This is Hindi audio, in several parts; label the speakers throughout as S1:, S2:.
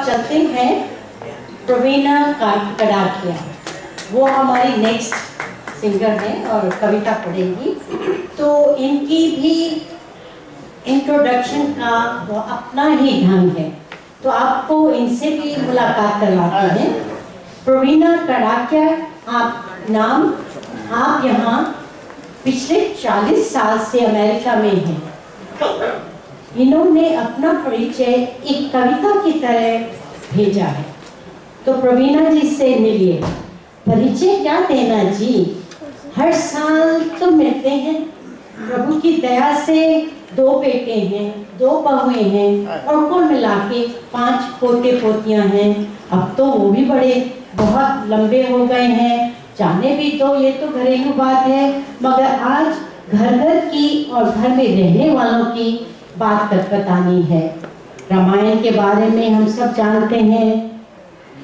S1: चलते हैं प्रवीणा कड़ाकिया, वो हमारी नेक्स्ट सिंगर है और कविता पढ़ेंगी। तो इनकी भी इंट्रोडक्शन का वो अपना ही ढंग है, तो आपको इनसे भी मुलाकात करवाते हैं। प्रवीणा कड़ाकिया आप नाम, आप यहाँ पिछले 40 साल से अमेरिका में हैं। इन्होंने अपना परिचय एक कविता की तरह भेजा है, तो प्रवीणा जी से मिलिए। परिचय क्या देना जी, हर साल तो मिलते हैं, प्रभु की दया से 2 बेटे हैं, 2 बहुएं हैं और कुल मिला के 5 पोते पोतियां हैं। अब तो वो भी बड़े बहुत लंबे हो गए हैं, जाने भी तो ये तो घरेलू बात है, मगर आज घर घर की और घर में रहने वालों की बात बतानी है। रामायण के बारे में हम सब जानते हैं।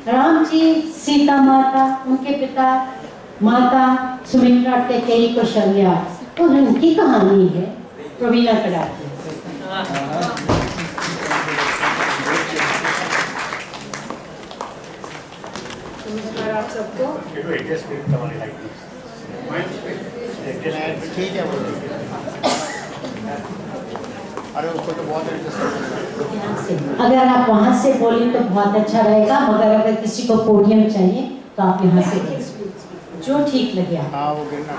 S1: राम जी, सीता माता, उनके पिता माता सुमित्रा, कैकेयी, कौशल्या, तो उनकी कहानी है प्रवीणा कड़ाकिया।
S2: नमस्कार आप सबको। ठीक है, अरे उसको तो बहुत
S1: अगर आप वहाँ से बोलें तो बहुत अच्छा रहेगा, मगर अगर किसी को पोडियम चाहिए तो आप यहाँ से जो ठीक लगे आप।
S2: हाँ वो गिरना।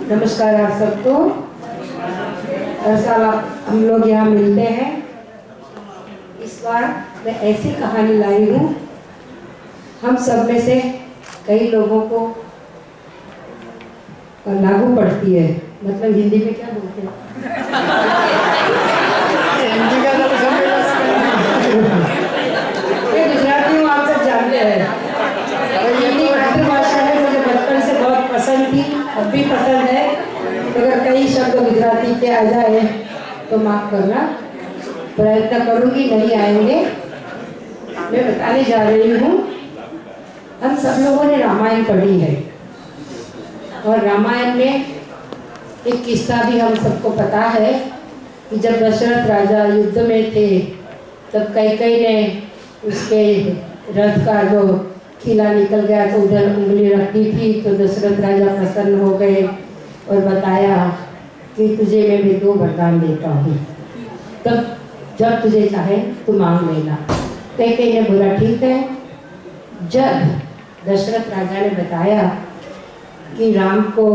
S3: नमस्कार आप सबको। हर साल हम लोग यहाँ मिलते हैं। इस बार मैं ऐसी कहानी लाई हूँ, हम सब में से कई लोगों को लागू पड़ती है। मतलब हिंदी में क्या बोलते हैं?
S2: हिंदी का तो
S3: मैं गुजराती हूँ, आप सब जानते हैं। हिंदी मातृभाषा है, मुझे बचपन से बहुत पसंद थी, अब भी पसंद है। अगर कई शब्द गुजराती के आ जाए तो माफ़ करना, प्रयत्न करूँगी, नहीं आएंगे। मैं बताने जा रही हूँ, हम सब लोगों ने रामायण पढ़ी है और रामायण में एक किस्सा भी हम सबको पता है कि जब दशरथ राजा युद्ध में थे तब कैकेयी ने उसके रथ का जो खिला निकल गया तो उधर उंगली रख दी थी, तो दशरथ राजा प्रसन्न हो गए और बताया कि तुझे मैं 2 वरदान देता हूँ, तब जब तुझे चाहे तो मांग लेना। कैकेयी ने बोला ठीक है। जब दशरथ राजा ने बताया कि राम को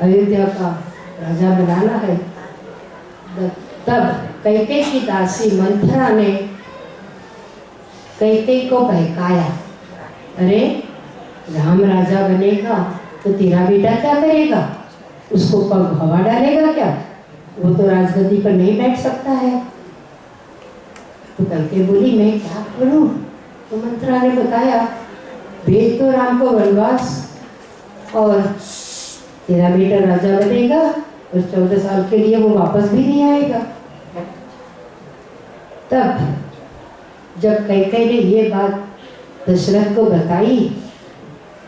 S3: अयोध्या का राजा बनाना है, तब कैकेयी की दासी मंथरा ने कैकेयी को बहकाया, अरे राम राजा बनेगा तो तेरा बेटा क्या करेगा, उसको पग हवा डालेगा क्या, वो तो राजगद्दी पर नहीं बैठ सकता है। तो कैकेयी बोली मैं क्या करूं? तो मंथरा ने बताया भेज तो राम को वनवास और तेरा बेटा राजा बनेगा और 14 साल के लिए वो वापस भी नहीं आएगा। तब जब कैकेयी ने ये बात दशरथ को बताई,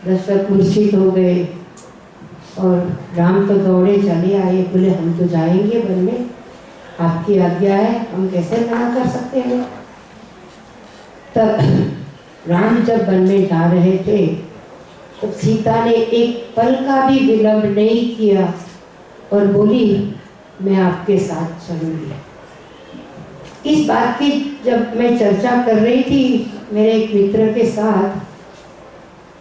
S3: दशरथ मूर्छित हो गए और राम तो दौड़े चले आए, बोले हम तो जाएंगे वन में, आपकी आज्ञा है, हम कैसे मना कर सकते हैं। तब राम जब वन में जा रहे थे तो सीता ने एक पल का भी विलंब नहीं किया और बोली मैं आपके साथ चलूंगी। इस बात की जब मैं चर्चा कर रही थी मेरे एक मित्र के साथ,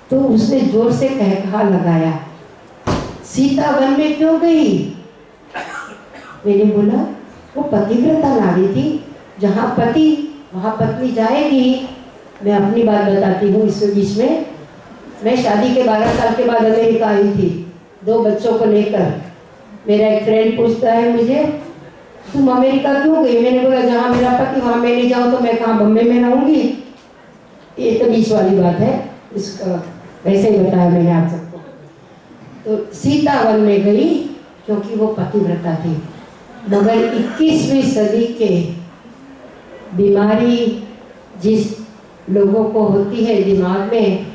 S3: तो उसने जोर से कहकहा लगाया, सीता वन में क्यों गई? मैंने बोला वो पतिव्रता नारी थी, जहाँ पति वहाँ पत्नी जाएगी। मैं अपनी बात बताती हूँ इसमें बीच में। मैं शादी के 12 साल के बाद अमेरिका आई थी 2 बच्चों को लेकर। मेरा एक फ्रेंड पूछता है मुझे तुम अमेरिका क्यों गई? मैंने बोला जहाँ मेरा पति वहाँ मैं नहीं जाऊँ तो मैं कहाँ बम्बे में रहूँगी। ये तो बीच वाली बात है, इसका वैसे ही बताया मैंने आप सबको। तो सीता वन में गई क्योंकि वो पतिव्रता थी, मगर 21वीं सदी के बीमारी जिस लोगों को होती है दिमाग में,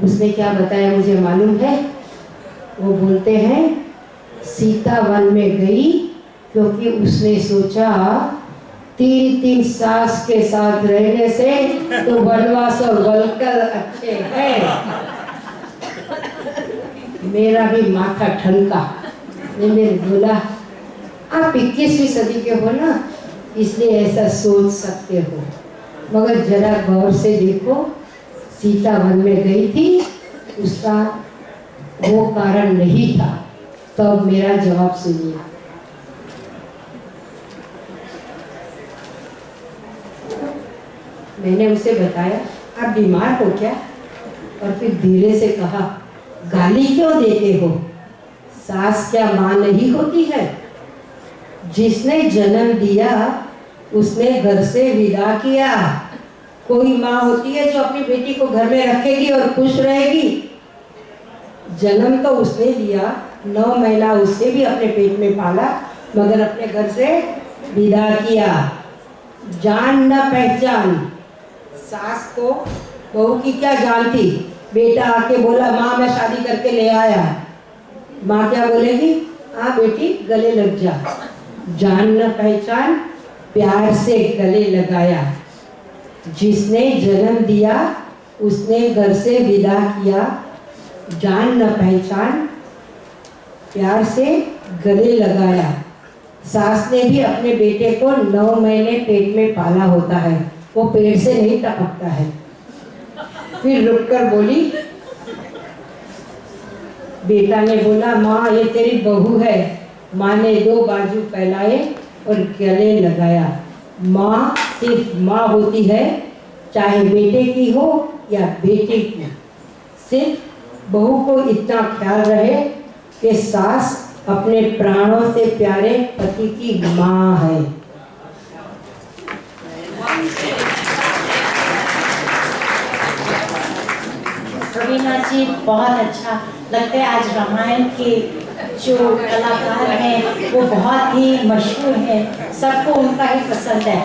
S3: उसने क्या बताया मुझे मालूम है? वो बोलते हैं सीता वन में गई क्योंकि उसने सोचा 3 सास के साथ रहने से तो वनवास और वलकर अच्छे हैं। मेरा भी माथा ठनका। मैंने बोला आप 21वीं सदी के हो ना, इसलिए ऐसा सोच सकते हो, मगर जरा गौर से देखो सीता वन में गई थी, उसका वो कारण नहीं था। तो अब मेरा जवाब सुनिए। मैंने उसे बताया आप बीमार हो क्या, और फिर धीरे से कहा गाली क्यों देते हो, सास क्या माँ नहीं होती है? जिसने जन्म दिया उसने घर से विदा किया। कोई माँ होती है जो अपनी बेटी को घर में रखेगी और खुश रहेगी? जन्म तो उसने दिया, 9 महीना उसने भी अपने पेट में पाला, मगर अपने घर से विदा किया। जान न पहचान, सास को बहू की क्या जान थी? बेटा आके बोला माँ मैं शादी करके ले आया, माँ क्या बोलेगी? हाँ बेटी गले लग जा। जान न पहचान, प्यार से गले लगाया। जिसने जन्म दिया उसने घर से विदा किया। जान न पहचान, प्यार से गले लगाया। सास ने भी अपने बेटे को 9 महीने पेट में पाला होता है, वो पेट से नहीं टपकता है। फिर रुककर बोली, बेटा ने बोला माँ ये तेरी बहू है। माँ ने 2 बाजू फैलाए और गले लगाया। माँ सिर्फ माँ होती है, चाहे बेटे की हो या बेटे की। सिर्फ बहू को इतना ख्याल रहे कि सास अपने प्राणों से प्यारे पति की माँ है।
S1: रवीना जी बहुत अच्छा लगता है। आज रामायण के जो कलाकार हैं वो बहुत ही मशहूर हैं, सबको उनका ही पसंद है।